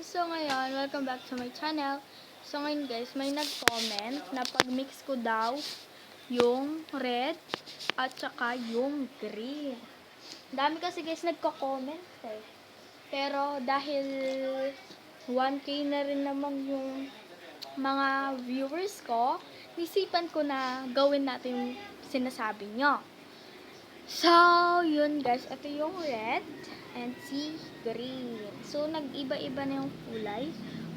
guys! So ngayon, welcome back to my channel. So ngayon guys, may nag-comment na pag-mix ko daw yung red at saka yung green. Dami kasi guys nagko-comment eh. Pero dahil 1K na rin naman yung mga viewers ko, isipan ko na gawin natin yung sinasabi nyo. So, yun guys, ito yung red and si green. So, nag-iba-iba na yung kulay.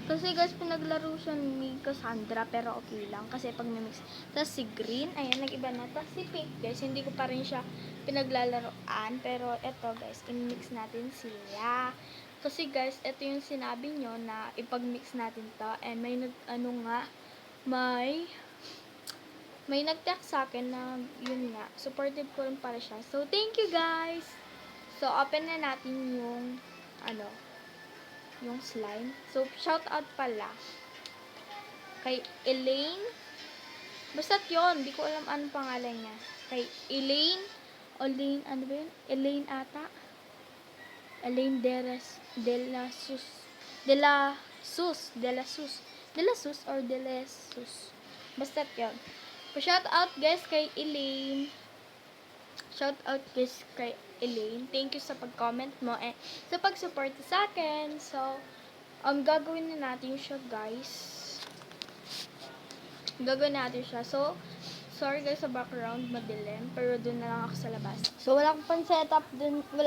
Kasi guys, pinaglaro siya ni Cassandra, pero okay lang. Kasi pag mix. Tapos si green, ayan, nag-iba na. Tapos si pink guys, hindi ko pa rin siya pinaglalaroan. Pero ito guys, in-mix natin sila. Kasi guys, ito yung sinabi nyo na ipag-mix natin to. And may may nag-text sa akin na yun nga, supportive ko rin para siya. So, thank you guys! So, open na natin yung yung slime. So, shout out pala kay Elaine. Basta't yun, di ko alam anong pangalan niya. Kay Elaine, ano ba yun? Elaine ata? Elaine De La Sus or De La Sus. Basta't yun. Shout out guys kay Elaine. Shout out guys kay Elaine. Thank you sa pag-comment mo and sa pag-support sa akin. So, gagawin na natin siya guys. Gagawin natin siya. So, sorry guys sa background, madilim. Pero dun na lang ako sa labas. So, wala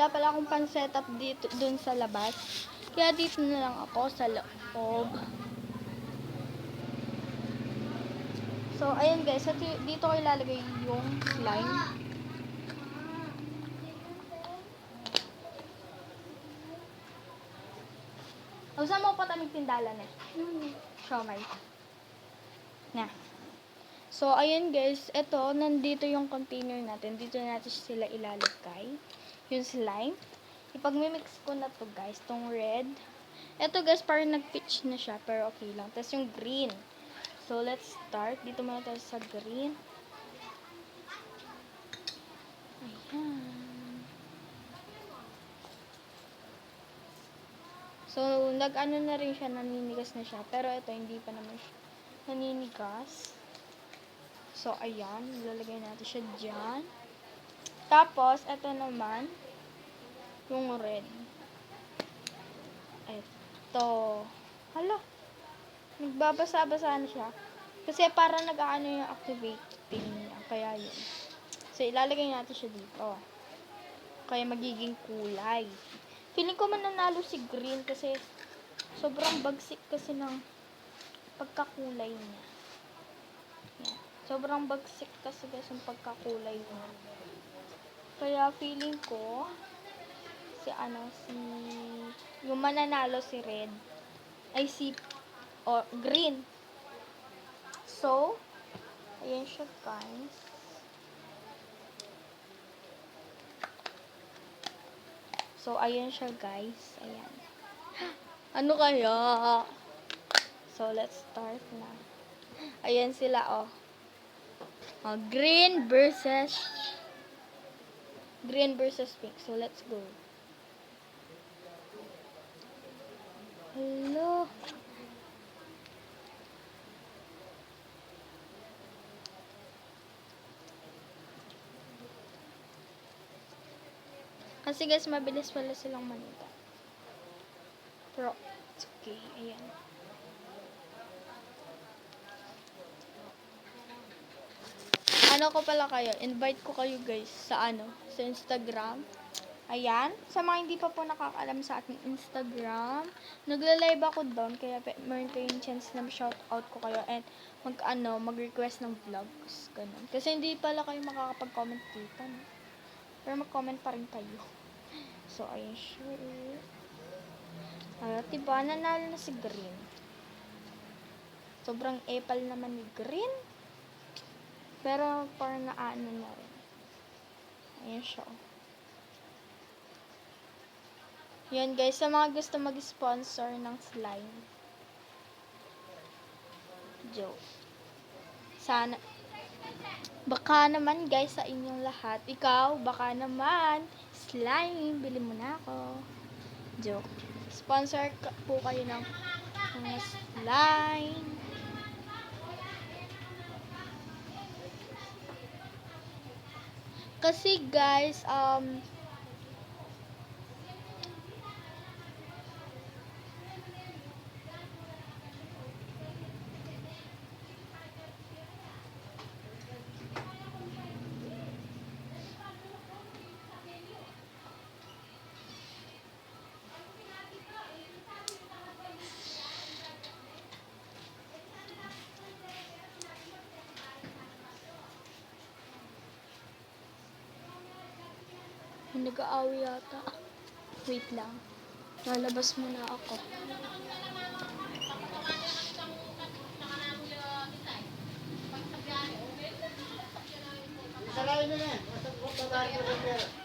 pala akong pan-setup dun sa labas. Kaya dito na lang ako sa loob. So, ayun guys, dito ko ilalagay yung slime. Saan mo patamig tindalan eh? Siomay. Na. So, ayun guys, eto, nandito yung container natin. Dito natin sila ilalagay. Yung slime. Ipag-mix ko na to guys, tong red. Eto guys, parang nag-pitch na siya, pero okay lang. Tapos yung green. So, let's start. Dito muna tayo sa green. Ayan. So, nag-ano na rin siya, naninigas na siya. Pero ito, hindi pa naman siya naninigas. So, ayan. Lalagay natin siya dyan. Tapos, ito naman, yung red. Ito. Hala. Nagbabasa-basa na siya. Kasi parang nag-aano yung activating niya. Kaya yun. So, ilalagay natin siya dito. Kaya magiging kulay. Feeling ko mananalo si green kasi sobrang bagsik kasi ng pagkakulay niya. Yan. Sobrang bagsik kasi yung pagkakulay niya. Kaya feeling ko yung mananalo si red ay green. So, ayan siya guys. So, ayan siya guys. Ayan. Ano kaya? So, let's start na. Ayan sila green versus pink. So, let's go. Hello. Kasi guys, mabilis pala silang manita. Pero, it's okay. Ayan. Ano ko pala kayo? Invite ko kayo guys sa sa Instagram. Ayan. Sa mga hindi pa po nakakaalam sa aking Instagram, nagla-live ako doon. Kaya meron kayong chance na shoutout ko kayo and mag-request ng vlogs. Ganun. Kasi hindi pala kayo makakapag-comment dito. No? Pero mag-comment pa rin kayo. So, ayun siya. Diba? Nanalo na si green. Sobrang epal naman ni green. Pero, parang naano na rin. Ayun siya. Yan guys, sa mga gusto mag-sponsor ng slime. Joke. Sana. Baka naman guys sa inyong lahat. Ikaw, baka naman. Slime, bili mo na ako. Joke. Sponsor po kayo ng mga slime. Kasi guys, nag-aaway yata. Wait lang. Lalabas muna ako. Isalain na yan. Basta babae ko ng pera.